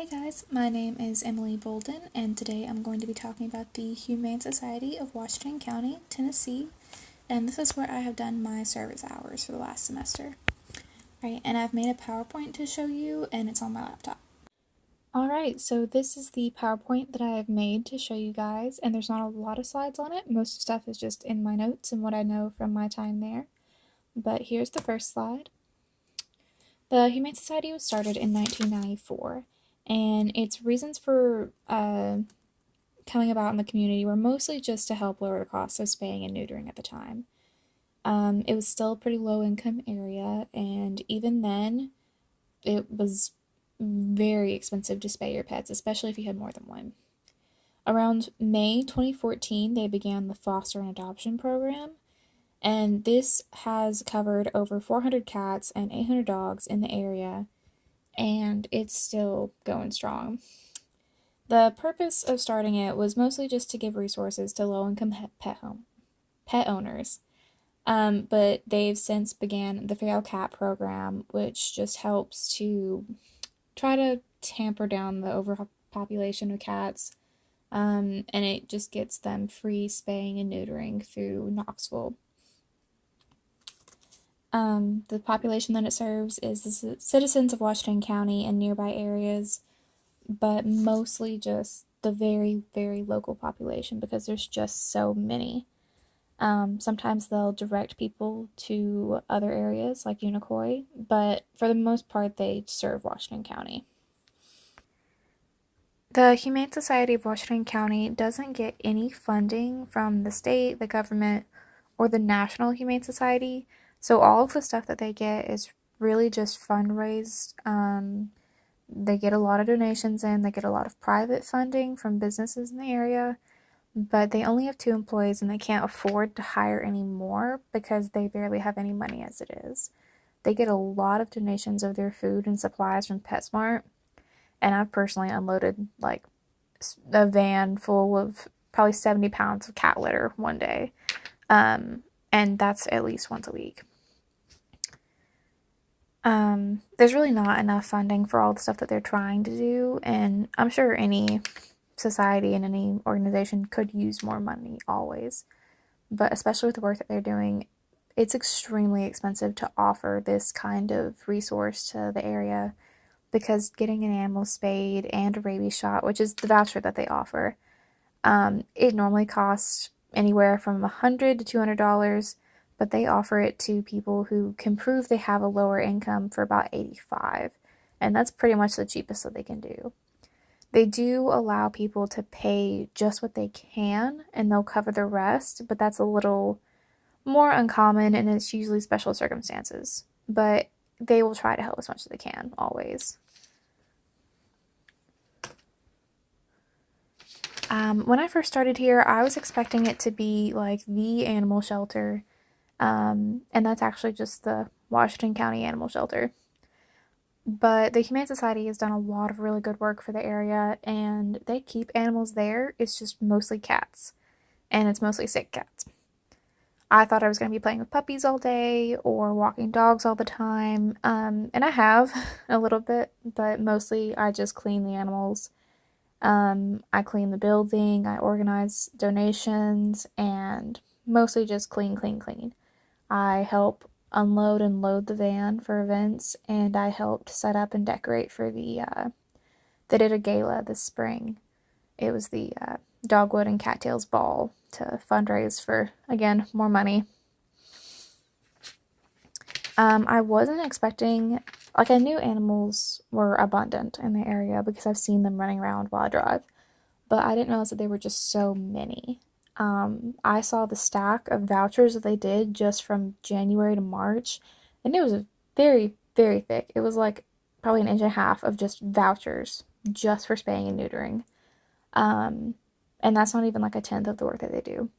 Hey guys, my name is Emily Bolden, and today I'm going to be talking about the Humane Society of Washington County, Tennessee, and this is where I have done my service hours for the last semester. Right, and I've made a PowerPoint to show you, and it's on my laptop. Alright, so this is the PowerPoint that I have made to show you guys, and there's not a lot of slides on it. Most stuff is just in my notes and what I know from my time there. But here's the first slide. The Humane Society was started in 1994, and its reasons for coming about in the community were mostly just to help lower the cost of spaying and neutering at the time. It was still a pretty low income area, and even then, it was very expensive to spay your pets, especially if you had more than one. Around May 2014, they began the foster and adoption program, and this has covered over 400 cats and 800 dogs in the area, and it's still going strong. The purpose of starting it was mostly just to give resources to low-income pet owners. But they've since began the feral cat program, which just helps to try to tamper down the overpopulation of cats. And it just gets them free spaying and neutering through Knoxville. The population that it serves is the citizens of Washington County and nearby areas, but mostly just the very, very local population because there's just so many. Sometimes they'll direct people to other areas like Unicoi, but for the most part, they serve Washington County. The Humane Society of Washington County doesn't get any funding from the state, the government, or the National Humane Society, so all of the stuff that they get is really just fundraised. They get a lot of donations in, they get a lot of private funding from businesses in the area, but they only have 2 employees and they can't afford to hire any more because they barely have any money as it is. They get a lot of donations of their food and supplies from PetSmart, and I've personally unloaded like a van full of probably 70 pounds of cat litter one day, and that's at least once a week. There's really not enough funding for all the stuff that they're trying to do, and I'm sure any society and any organization could use more money always. But especially with the work that they're doing, it's extremely expensive to offer this kind of resource to the area because getting an animal spayed and a rabies shot, which is the voucher that they offer, it normally costs anywhere from $100 to $200, but they offer it to people who can prove they have a lower income for about $85, and that's pretty much the cheapest that they can do. They do allow people to pay just what they can, and they'll cover the rest, but that's a little more uncommon, and it's usually special circumstances. But they will try to help as much as they can, always. When I first started here, I was expecting it to be like the animal shelter, and that's actually just the Washington County Animal Shelter. But the Humane Society has done a lot of really good work for the area, and they keep animals there. It's just mostly cats, and it's mostly sick cats. I thought I was going to be playing with puppies all day or walking dogs all the time, and I have a little bit, but mostly I just clean the animals. I clean the building, I organize donations, and mostly just clean, clean, clean. I help unload and load the van for events, and I helped set up and decorate for they did a gala this spring. It was the Dogwood and Cattails Ball to fundraise for, again, more money. I wasn't expecting, like, I knew animals were abundant in the area because I've seen them running around while I drive, but I didn't realize that there were just so many. I saw the stack of vouchers that they did just from January to March, and it was very, very thick. It was like probably an inch and a half of just vouchers just for spaying and neutering. And that's not even like a tenth of the work that they do.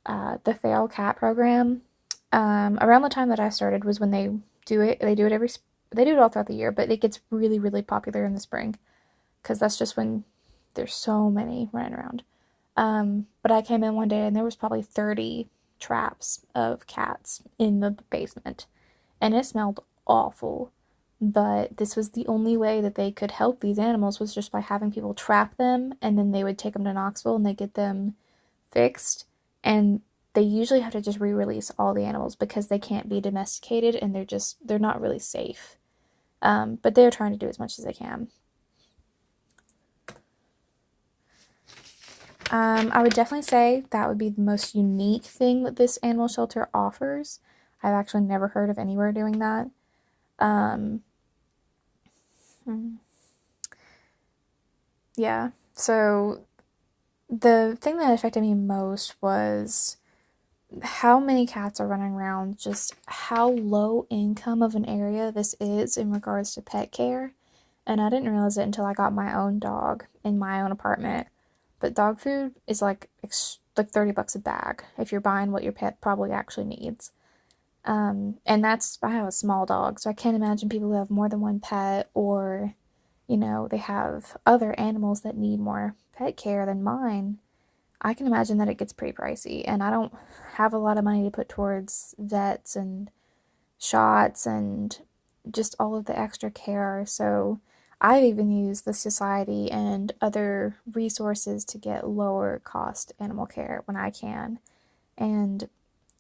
The feral cat program, around the time that I started was when they do it. They do it all throughout the year, but it gets really, really popular in the spring because that's just when there's so many running around. But I came in one day and there was probably 30 traps of cats in the basement, and it smelled awful. but this was the only way that they could help these animals was just by having people trap them, and then they would take them to Knoxville and they get them fixed. And they usually have to just re-release all the animals because they can't be domesticated and they're not really safe. But they're trying to do as much as they can. I would definitely say that would be the most unique thing that this animal shelter offers. I've actually never heard of anywhere doing that. Um, yeah, so the thing that affected me most was how many cats are running around, just how low income of an area this is in regards to pet care. And I didn't realize it until I got my own dog in my own apartment. But dog food is like $30 a bag if you're buying what your pet probably actually needs. And I have a small dog, so I can't imagine people who have more than one pet or, they have other animals that need more pet care than mine. I can imagine that it gets pretty pricey, and I don't have a lot of money to put towards vets and shots and just all of the extra care. So I've even used the society and other resources to get lower cost animal care when I can. And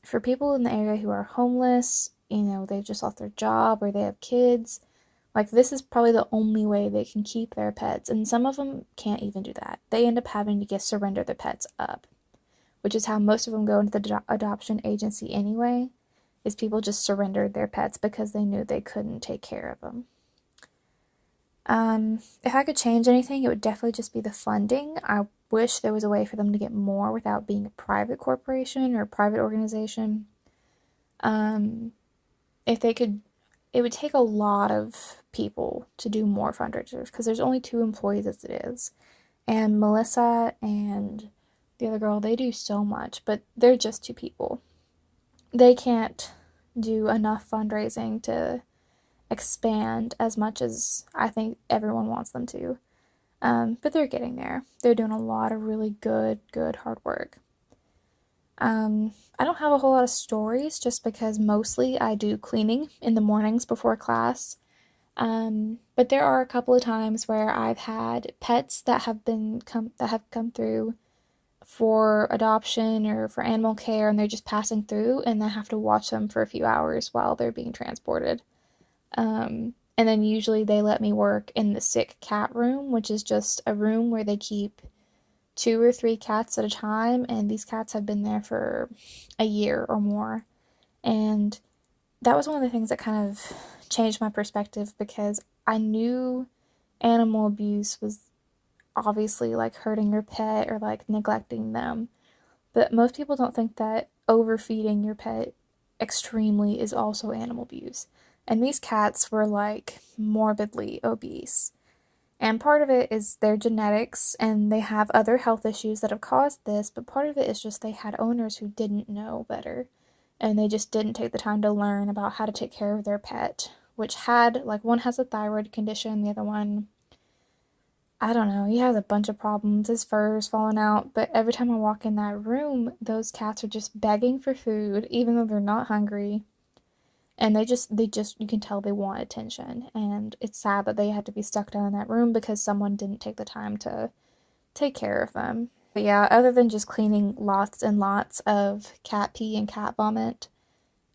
for people in the area who are homeless, they've just lost their job or they have kids, like this is probably the only way they can keep their pets. And some of them can't even do that. They end up having to just surrender their pets up, which is how most of them go into the adoption agency anyway, is people just surrendered their pets because they knew they couldn't take care of them. If I could change anything, it would definitely just be the funding. I wish there was a way for them to get more without being a private corporation or a private organization. If they could, it would take a lot of people to do more fundraisers because there's only 2 employees as it is. And Melissa and the other girl, they do so much, but they're just 2 people. They can't do enough fundraising to expand as much as I think everyone wants them to. But they're getting there. They're doing a lot of really good hard work. I don't have a whole lot of stories just because mostly I do cleaning in the mornings before class. But there are a couple of times where I've had pets that have come through for adoption or for animal care, and they're just passing through, and I have to watch them for a few hours while they're being transported. And then usually they let me work in the sick cat room, which is just a room where they keep 2 or 3 cats at a time, and these cats have been there for a year or more. And that was one of the things that kind of changed my perspective because I knew animal abuse was obviously like hurting your pet or like neglecting them. But most people don't think that overfeeding your pet extremely is also animal abuse. And these cats were like morbidly obese. And part of it is their genetics and they have other health issues that have caused this, but part of it is just they had owners who didn't know better. And they just didn't take the time to learn about how to take care of their pet, which had, like, one has a thyroid condition, the other one, I don't know, he has a bunch of problems. His fur is falling out, but every time I walk in that room, those cats are just begging for food, even though they're not hungry. And you can tell they want attention. And it's sad that they had to be stuck down in that room because someone didn't take the time to take care of them. But yeah, other than just cleaning lots and lots of cat pee and cat vomit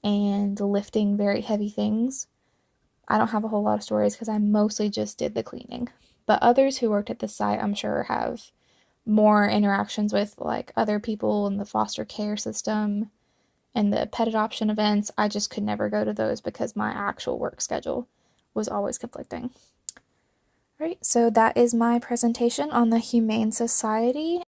and lifting very heavy things, I don't have a whole lot of stories because I mostly just did the cleaning. But others who worked at the site, I'm sure, have more interactions with like other people in the foster care system and the pet adoption events. I just could never go to those because my actual work schedule was always conflicting. All right, so that is my presentation on the Humane Society.